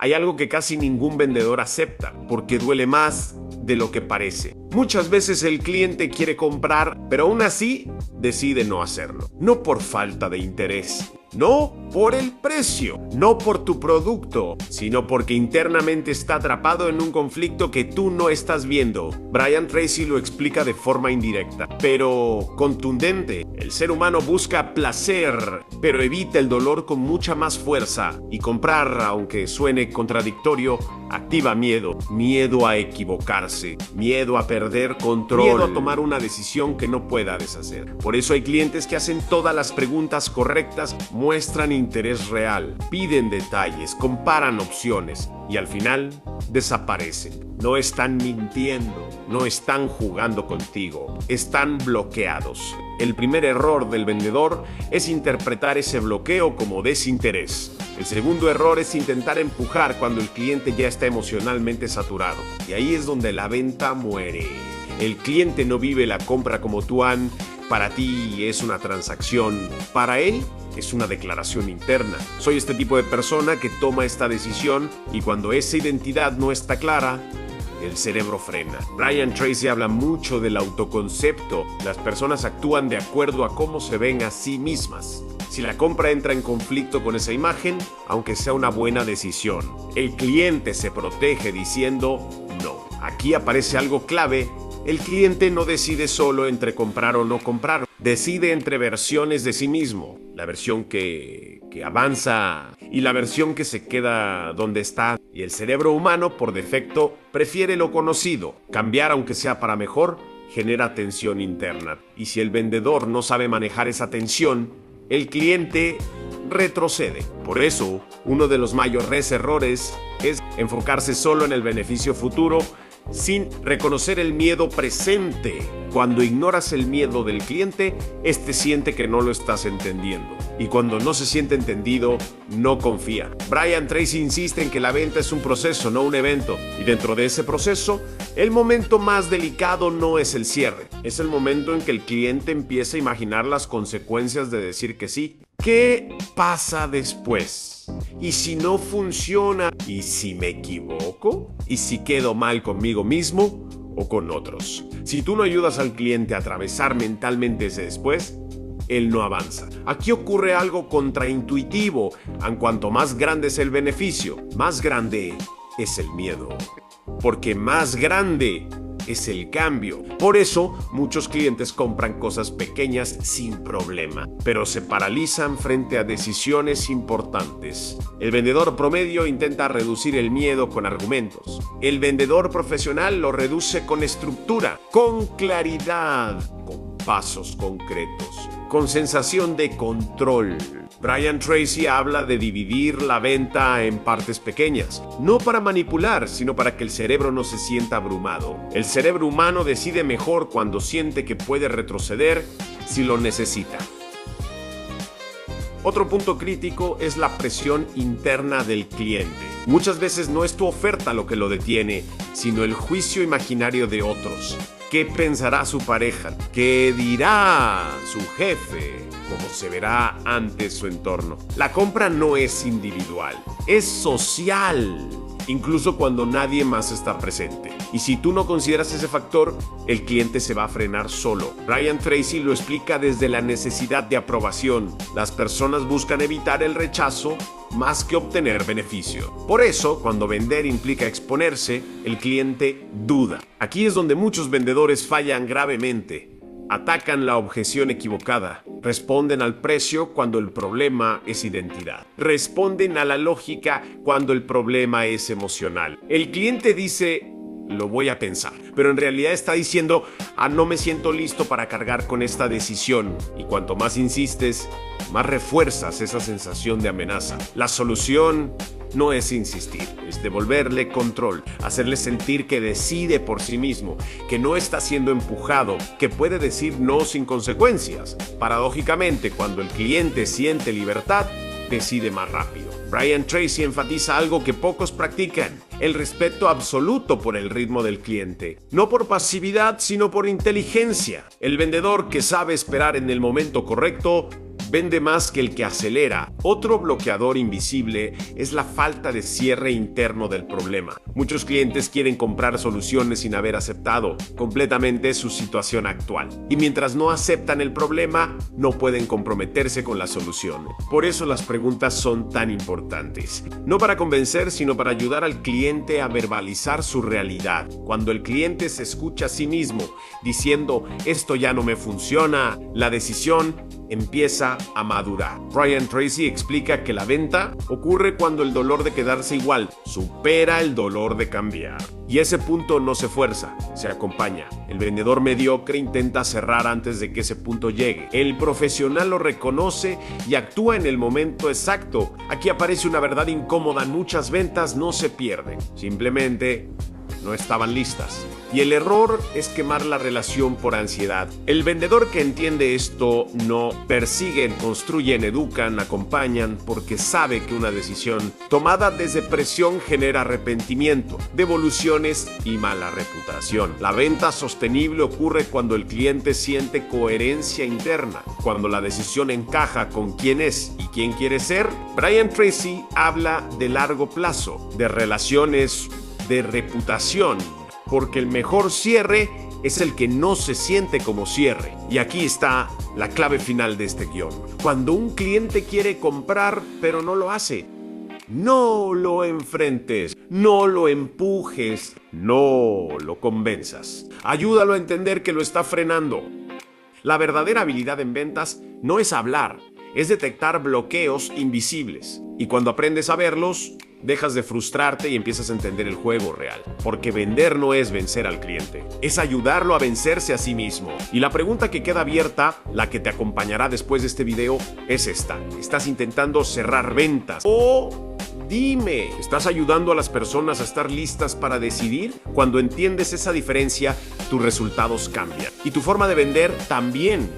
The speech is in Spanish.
hay algo que casi ningún vendedor acepta, porque duele más de lo que parece. Muchas veces el cliente quiere comprar, pero aún así decide no hacerlo. No por falta de interés, no por el precio, no por tu producto, sino porque internamente está atrapado en un conflicto que tú no estás viendo. Brian Tracy lo explica de forma indirecta, pero contundente. El ser humano busca placer, pero evita el dolor con mucha más fuerza. Y comprar, aunque suene contradictorio, activa miedo. Miedo a equivocarse, miedo a perder control, miedo a tomar una decisión que no pueda deshacer. Por eso hay clientes que hacen todas las preguntas correctas, muestran interés real, piden detalles, comparan opciones y al final desaparecen. No están mintiendo, no están jugando contigo, están bloqueados. El primer error del vendedor es interpretar ese bloqueo como desinterés. El segundo error es intentar empujar cuando el cliente ya está emocionalmente saturado. Y ahí es donde la venta muere. El cliente no vive la compra como tú, Ann. Para ti es una transacción, para él es una declaración interna. Soy este tipo de persona que toma esta decisión y cuando esa identidad no está clara, el cerebro frena. Brian Tracy habla mucho del autoconcepto. Las personas actúan de acuerdo a cómo se ven a sí mismas. Si la compra entra en conflicto con esa imagen, aunque sea una buena decisión, el cliente se protege diciendo no. Aquí aparece algo clave. El cliente no decide solo entre comprar o no comprar, decide entre versiones de sí mismo, la versión que avanza y la versión que se queda donde está. Y el cerebro humano, por defecto, prefiere lo conocido. Cambiar, aunque sea para mejor, genera tensión interna. Y si el vendedor no sabe manejar esa tensión, el cliente retrocede. Por eso, uno de los mayores errores es enfocarse solo en el beneficio futuro sin reconocer el miedo presente. Cuando ignoras el miedo del cliente, este siente que no lo estás entendiendo. Y cuando no se siente entendido, no confía. Brian Tracy insiste en que la venta es un proceso, no un evento. Y dentro de ese proceso, el momento más delicado no es el cierre. Es el momento en que el cliente empieza a imaginar las consecuencias de decir que sí. ¿Qué pasa después? ¿Y si no funciona? ¿Y si me equivoco? ¿Y si quedo mal conmigo mismo o con otros? Si tú no ayudas al cliente a atravesar mentalmente ese después, él no avanza. Aquí ocurre algo contraintuitivo. En cuanto más grande es el beneficio, más grande es el miedo. Porque más grande es el cambio. Por eso, muchos clientes compran cosas pequeñas sin problema, pero se paralizan frente a decisiones importantes. El vendedor promedio intenta reducir el miedo con argumentos. El vendedor profesional lo reduce con estructura, con claridad, con pasos concretos, con sensación de control. Brian Tracy habla de dividir la venta en partes pequeñas, no para manipular, sino para que el cerebro no se sienta abrumado. El cerebro humano decide mejor cuando siente que puede retroceder si lo necesita. Otro punto crítico es la presión interna del cliente. Muchas veces no es tu oferta lo que lo detiene, sino el juicio imaginario de otros. ¿Qué pensará su pareja? ¿Qué dirá su jefe? ¿Cómo se verá ante su entorno? La compra no es individual, es social, incluso cuando nadie más está presente. Y si tú no consideras ese factor, el cliente se va a frenar solo. Brian Tracy lo explica desde la necesidad de aprobación. Las personas buscan evitar el rechazo más que obtener beneficio. Por eso, cuando vender implica exponerse, el cliente duda. Aquí es donde muchos vendedores fallan gravemente. Atacan la objeción equivocada. Responden al precio cuando el problema es identidad. Responden a la lógica cuando el problema es emocional. El cliente dice: lo voy a pensar, pero en realidad está diciendo: no me siento listo para cargar con esta decisión. Y cuanto más insistes, más refuerzas esa sensación de amenaza. La solución no es insistir, es devolverle control, hacerle sentir que decide por sí mismo, que no está siendo empujado, que puede decir no sin consecuencias. Paradójicamente, cuando el cliente siente libertad, decide más rápido. Brian Tracy enfatiza algo que pocos practican: el respeto absoluto por el ritmo del cliente. No por pasividad, sino por inteligencia. El vendedor que sabe esperar en el momento correcto vende más que el que acelera. Otro bloqueador invisible es la falta de cierre interno del problema. Muchos clientes quieren comprar soluciones sin haber aceptado completamente su situación actual. Y mientras no aceptan el problema, no pueden comprometerse con la solución. Por eso las preguntas son tan importantes. No para convencer, sino para ayudar al cliente a verbalizar su realidad. Cuando el cliente se escucha a sí mismo diciendo esto ya no me funciona, la decisión empieza a madurar. Brian Tracy explica que la venta ocurre cuando el dolor de quedarse igual supera el dolor de cambiar. Y ese punto no se fuerza, se acompaña. El vendedor mediocre intenta cerrar antes de que ese punto llegue. El profesional lo reconoce y actúa en el momento exacto. Aquí aparece una verdad incómoda: muchas ventas no se pierden, simplemente no estaban listas. Y el error es quemar la relación por ansiedad. El vendedor que entiende esto no persiguen, construyen, educan, acompañan, porque sabe que una decisión tomada desde presión genera arrepentimiento, devoluciones y mala reputación. La venta sostenible ocurre cuando el cliente siente coherencia interna, cuando la decisión encaja con quién es y quién quiere ser. Brian Tracy habla de largo plazo, de relaciones, de reputación, porque el mejor cierre es el que no se siente como cierre. Y aquí está la clave final de este guión. Cuando un cliente quiere comprar pero no lo hace, no lo enfrentes, no lo empujes, no lo convenzas. Ayúdalo a entender que lo está frenando. La verdadera habilidad en ventas no es hablar, es detectar bloqueos invisibles. Y cuando aprendes a verlos, dejas de frustrarte y empiezas a entender el juego real. Porque vender no es vencer al cliente, es ayudarlo a vencerse a sí mismo. Y la pregunta que queda abierta, la que te acompañará después de este video, es esta. ¿Estás intentando cerrar ventas? O dime, ¿estás ayudando a las personas a estar listas para decidir? Cuando entiendes esa diferencia, tus resultados cambian. Y tu forma de vender también.